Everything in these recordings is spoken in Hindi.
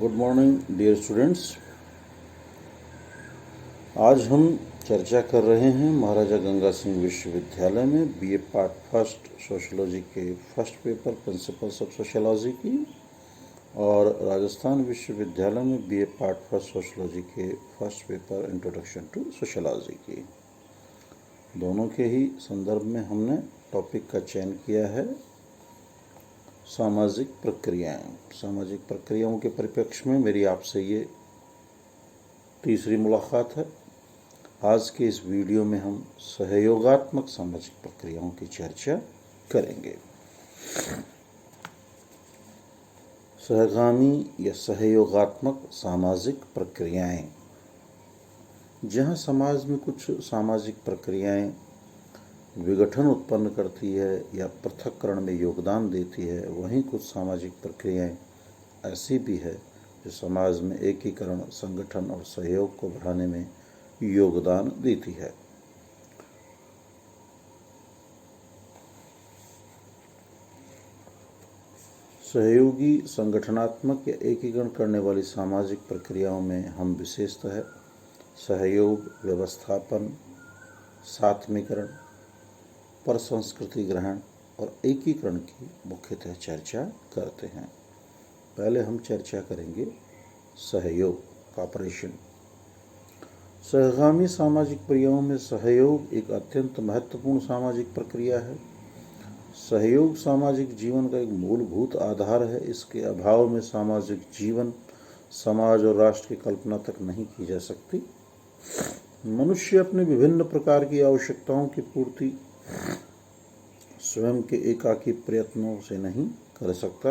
Good morning dear students. आज हम चर्चा कर रहे हैं महाराजा गंगा सिंह विश्वविद्यालय में बीए पार्ट फर्स्ट सोशोलॉजी के first paper principles of sociology की और राजस्थान विश्वविद्यालय में बीए पार्ट फर्स्ट सोशोलॉजी के first paper introduction to sociology की। दोनों के ही संदर्भ में हमने टॉपिक का चयन किया है सामाजिक प्रक्रियाएं। सामाजिक प्रक्रियाओं के परिप्रेक्ष्य में मेरी आपसे ये तीसरी मुलाकात है। आज के इस वीडियो में हम सहयोगात्मक सामाजिक प्रक्रियाओं की चर्चा करेंगे। सहगामी या सहयोगात्मक सामाजिक प्रक्रियाएं, जहां समाज में कुछ सामाजिक प्रक्रियाएं विघटन उत्पन्न करती है या पृथक्करण में योगदान देती है, वहीं कुछ सामाजिक प्रक्रियाएं ऐसी भी है जो समाज में एकीकरण, संगठन और सहयोग को बढ़ाने में योगदान देती है। सहयोगी, संगठनात्मक या एकीकरण करने वाली सामाजिक प्रक्रियाओं में हम विशेषतः सहयोग, व्यवस्थापन, सात्मीकरण, परसंस्कृति ग्रहण और एकीकरण की मुख्यतः चर्चा करते हैं। पहले हम चर्चा करेंगे सहयोग, कॉपरेशन। सहगामी सामाजिक प्रक्रियाओं में सहयोग एक अत्यंत महत्वपूर्ण सामाजिक प्रक्रिया है। सहयोग सामाजिक जीवन का एक मूलभूत आधार है। इसके अभाव में सामाजिक जीवन, समाज और राष्ट्र की कल्पना तक नहीं की जा सकती। मनुष्य अपने विभिन्न प्रकार की आवश्यकताओं की पूर्ति स्वयं के एकाकी प्रयत्नों से नहीं कर सकता।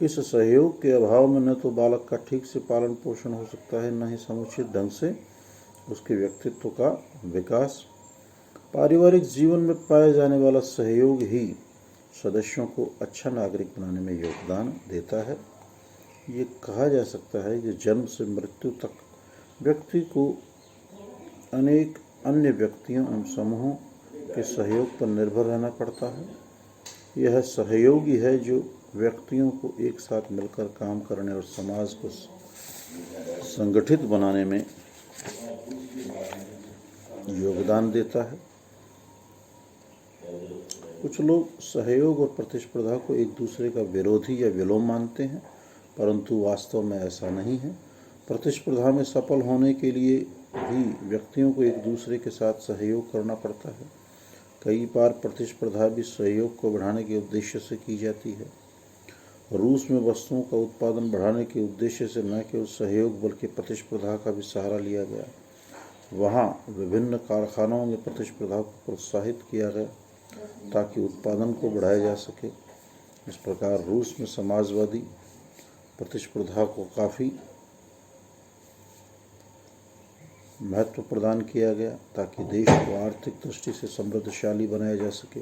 इस सहयोग के अभाव में न तो बालक का ठीक से पालन पोषण हो सकता है, न ही समुचित ढंग से उसके व्यक्तित्व का विकास। पारिवारिक जीवन में पाया जाने वाला सहयोग ही सदस्यों को अच्छा नागरिक बनाने में योगदान देता है। ये कहा जा सकता है कि जन्म से मृत्यु तक व्यक्ति को अनेक अन्य व्यक्तियों एवं समूहों के सहयोग पर निर्भर रहना पड़ता है। यह सहयोग ही है जो व्यक्तियों को एक साथ मिलकर काम करने और समाज को संगठित बनाने में योगदान देता है। कुछ लोग सहयोग और प्रतिस्पर्धा को एक दूसरे का विरोधी या विलोम मानते हैं, परंतु वास्तव में ऐसा नहीं है। प्रतिस्पर्धा में सफल होने के लिए भी व्यक्तियों को एक दूसरे के साथ सहयोग करना पड़ता है। कई बार प्रतिस्पर्धा भी सहयोग को बढ़ाने के उद्देश्य से की जाती है। रूस में वस्तुओं का उत्पादन बढ़ाने के उद्देश्य से न केवल सहयोग बल्कि प्रतिस्पर्धा का भी सहारा लिया गया। वहाँ विभिन्न कारखानों में प्रतिस्पर्धा को प्रोत्साहित किया गया ताकि उत्पादन को बढ़ाया जा सके। इस प्रकार रूस में समाजवादी प्रतिस्पर्धा को काफ़ी महत्व प्रदान किया गया ताकि देश को आर्थिक दृष्टि से समृद्धशाली बनाया जा सके।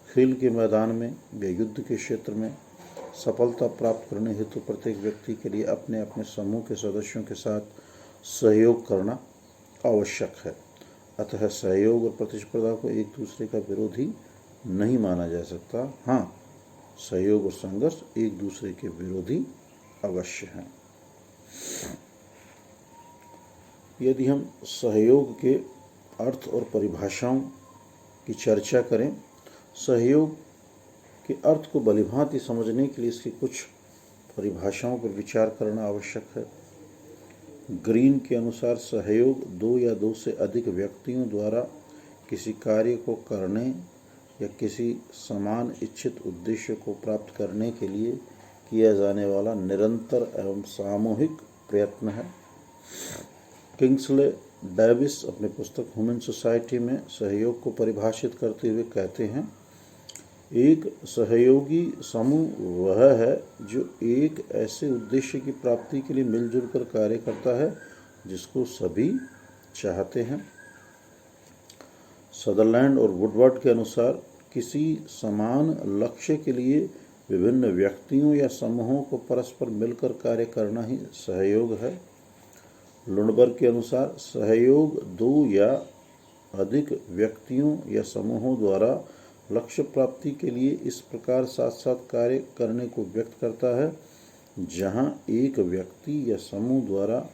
खेल के मैदान में या युद्ध के क्षेत्र में सफलता प्राप्त करने हेतु प्रत्येक व्यक्ति के लिए अपने अपने समूह के सदस्यों के साथ सहयोग करना आवश्यक है। अतः सहयोग और प्रतिस्पर्धा को एक दूसरे का विरोधी नहीं माना जा सकता। हाँ, सहयोग और संघर्ष एक दूसरे के विरोधी अवश्य हैं। यदि हम सहयोग के अर्थ और परिभाषाओं की चर्चा करें, सहयोग के अर्थ को भलीभांति समझने के लिए इसकी कुछ परिभाषाओं पर विचार करना आवश्यक है। ग्रीन के अनुसार सहयोग दो या दो से अधिक व्यक्तियों द्वारा किसी कार्य को करने या किसी समान इच्छित उद्देश्य को प्राप्त करने के लिए किया जाने वाला निरंतर एवं सामूहिक प्रयत्न है। किंग्सले डेविस अपने पुस्तक ह्यूमन सोसाइटी में सहयोग को परिभाषित करते हुए कहते हैं, एक सहयोगी समूह वह है जो एक ऐसे उद्देश्य की प्राप्ति के लिए मिलजुल कर कार्य करता है जिसको सभी चाहते हैं। सदरलैंड और वुडवर्ड के अनुसार किसी समान लक्ष्य के लिए विभिन्न व्यक्तियों या समूहों को परस्पर मिलकर कार्य करना ही सहयोग है। लुंडबर्ग के अनुसार सहयोग दो या अधिक व्यक्तियों या समूहों द्वारा लक्ष्य प्राप्ति के लिए इस प्रकार साथ साथ कार्य करने को व्यक्त करता है जहाँ एक व्यक्ति या समूह द्वारा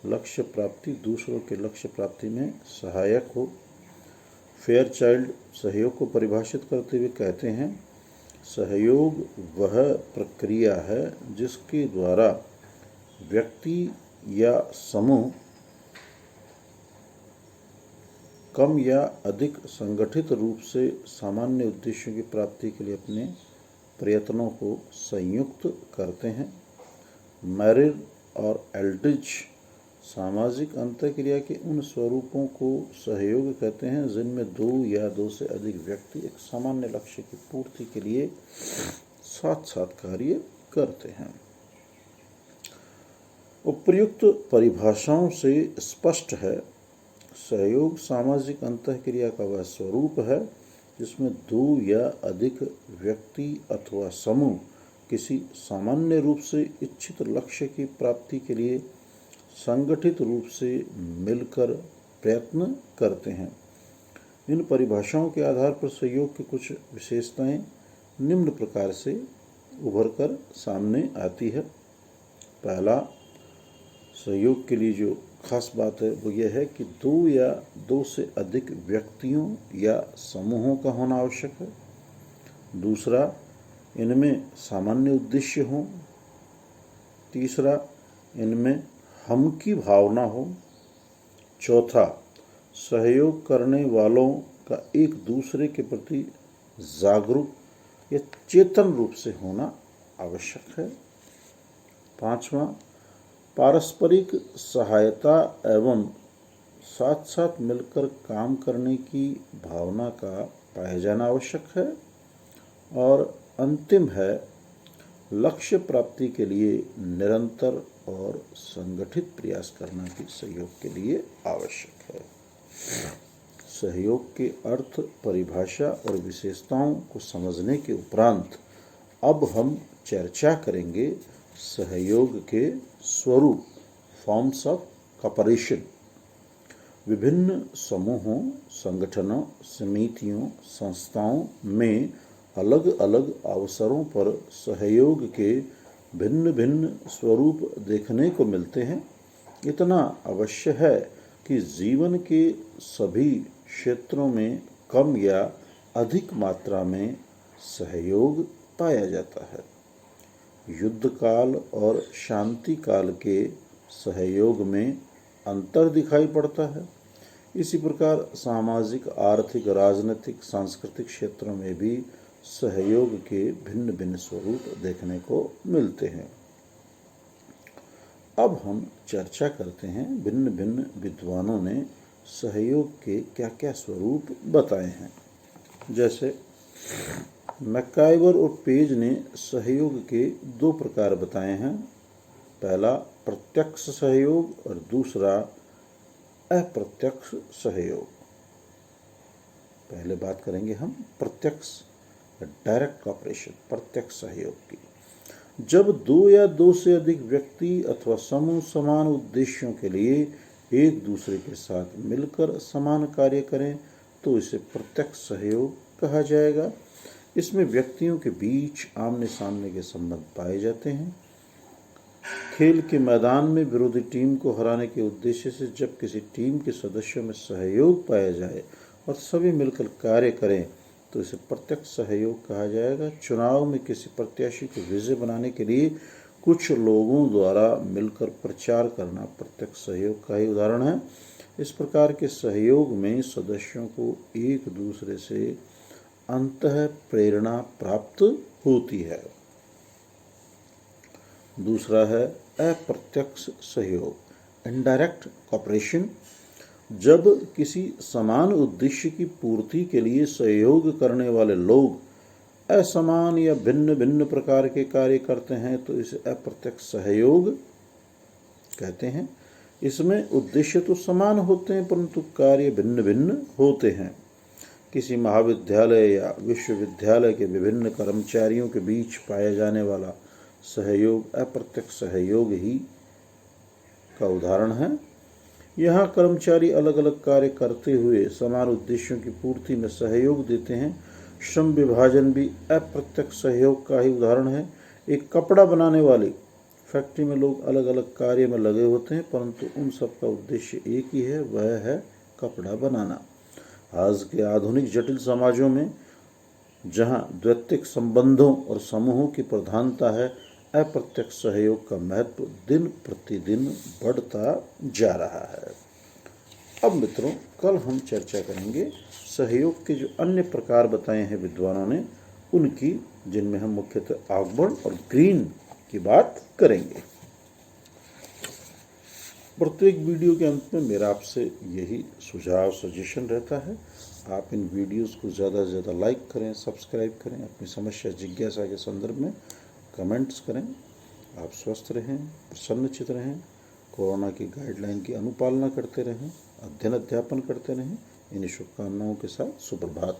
लक्ष्य प्राप्ति दूसरों के लक्ष्य प्राप्ति में सहायक हो। फेयरचाइल्ड सहयोग को परिभाषित करते हुए कहते हैं, सहयोग वह प्रक्रिया है जिसके द्वारा व्यक्ति या समूह कम या अधिक संगठित रूप से सामान्य उद्देश्यों की प्राप्ति के लिए अपने प्रयत्नों को संयुक्त करते हैं। मैरिल और एल्ड्रिच सामाजिक अंतःक्रिया के उन स्वरूपों को सहयोग कहते हैं जिनमें दो या दो से अधिक व्यक्ति एक सामान्य लक्ष्य की पूर्ति के लिए साथ साथ कार्य करते हैं। उपर्युक्त परिभाषाओं से स्पष्ट है, सहयोग सामाजिक अंतःक्रिया का वह स्वरूप है जिसमें दो या अधिक व्यक्ति अथवा समूह किसी सामान्य रूप से इच्छित लक्ष्य की प्राप्ति के लिए संगठित रूप से मिलकर प्रयत्न करते हैं। इन परिभाषाओं के आधार पर सहयोग की कुछ विशेषताएं निम्न प्रकार से उभरकर सामने आती है। पहला, सहयोग के लिए जो खास बात है वो यह है कि दो या दो से अधिक व्यक्तियों या समूहों का होना आवश्यक है। दूसरा, इनमें सामान्य उद्देश्य हो। तीसरा, इनमें हम की भावना हो। चौथा, सहयोग करने वालों का एक दूसरे के प्रति जागरूक या चेतन रूप से होना आवश्यक है। पांचवा, पारस्परिक सहायता एवं साथ साथ मिलकर काम करने की भावना का पाया जाना आवश्यक है। और अंतिम है, लक्ष्य प्राप्ति के लिए निरंतर और संगठित प्रयास करना भी सहयोग के लिए आवश्यक है। सहयोग के अर्थ, परिभाषा और विशेषताओं को समझने के उपरांत अब हम चर्चा करेंगे सहयोग के स्वरूप, फॉर्म्स ऑफ कोऑपरेशन। विभिन्न समूहों, संगठनों, समितियों, संस्थाओं में अलग अलग अवसरों पर सहयोग के भिन्न भिन्न स्वरूप देखने को मिलते हैं। इतना अवश्य है कि जीवन के सभी क्षेत्रों में कम या अधिक मात्रा में सहयोग पाया जाता है। युद्ध काल और शांति काल के सहयोग में अंतर दिखाई पड़ता है। इसी प्रकार सामाजिक, आर्थिक, राजनीतिक, सांस्कृतिक क्षेत्रों में भी सहयोग के भिन्न भिन्न स्वरूप देखने को मिलते हैं। अब हम चर्चा करते हैं भिन्न भिन्न विद्वानों ने सहयोग के क्या क्या स्वरूप बताए हैं। जैसे मैकाइवर और पेज ने सहयोग के दो प्रकार बताए हैं। पहला प्रत्यक्ष सहयोग और दूसरा अप्रत्यक्ष सहयोग। पहले बात करेंगे हम प्रत्यक्ष, डायरेक्ट कोऑपरेशन, प्रत्यक्ष सहयोग की। जब दो या दो से अधिक व्यक्ति अथवा समूह समान उद्देश्यों के लिए एक दूसरे के साथ मिलकर समान कार्य करें तो इसे प्रत्यक्ष सहयोग कहा जाएगा। इसमें व्यक्तियों के बीच आमने सामने के संबंध पाए जाते हैं। खेल के मैदान में विरोधी टीम को हराने के उद्देश्य से जब किसी टीम के सदस्यों में सहयोग पाया जाए और सभी मिलकर कार्य करें तो इसे प्रत्यक्ष सहयोग कहा जाएगा। चुनाव में किसी प्रत्याशी को विजय बनाने के लिए कुछ लोगों द्वारा मिलकर प्रचार करना प्रत्यक्ष सहयोग का ही उदाहरण है। इस प्रकार के सहयोग में सदस्यों को एक दूसरे से अंतः प्रेरणा प्राप्त होती है। दूसरा है अप्रत्यक्ष सहयोग, इनडायरेक्ट कोऑपरेशन। जब किसी समान उद्देश्य की पूर्ति के लिए सहयोग करने वाले लोग असमान या भिन्न भिन्न प्रकार के कार्य करते हैं तो इसे अप्रत्यक्ष सहयोग कहते हैं। इसमें उद्देश्य तो समान होते हैं परंतु कार्य भिन्न भिन्न होते हैं। किसी महाविद्यालय या विश्वविद्यालय के विभिन्न कर्मचारियों के बीच पाया जाने वाला सहयोग अप्रत्यक्ष सहयोग ही का उदाहरण है। यहाँ कर्मचारी अलग अलग कार्य करते हुए समान उद्देश्यों की पूर्ति में सहयोग देते हैं। श्रम विभाजन भी अप्रत्यक्ष सहयोग का ही उदाहरण है। एक कपड़ा बनाने वाले फैक्ट्री में लोग अलग अलग कार्य में लगे होते हैं, परंतु उन सब का उद्देश्य एक ही है, वह है कपड़ा बनाना। आज के आधुनिक जटिल समाजों में जहां द्वैतिक संबंधों और समूहों की प्रधानता है, अप्रत्यक्ष सहयोग का महत्व दिन प्रतिदिन बढ़ता जा रहा है। अब मित्रों, कल हम चर्चा करेंगे सहयोग के जो अन्य प्रकार बताए हैं विद्वानों ने उनकी, जिनमें हम मुख्यतः ऑकवर्ड और ग्रीन की बात करेंगे। प्रत्येक वीडियो के अंत में मेरा आपसे यही सुझाव सजेशन रहता है, आप इन वीडियोस को ज़्यादा से ज़्यादा लाइक करें, सब्सक्राइब करें, अपनी समस्या जिज्ञासा के संदर्भ में कमेंट्स करें। आप स्वस्थ रहें, प्रसन्नचित रहें, कोरोना की गाइडलाइन की अनुपालना करते रहें, अध्ययन अध्यापन करते रहें। इन्हीं शुभकामनाओं के साथ सुप्रभात।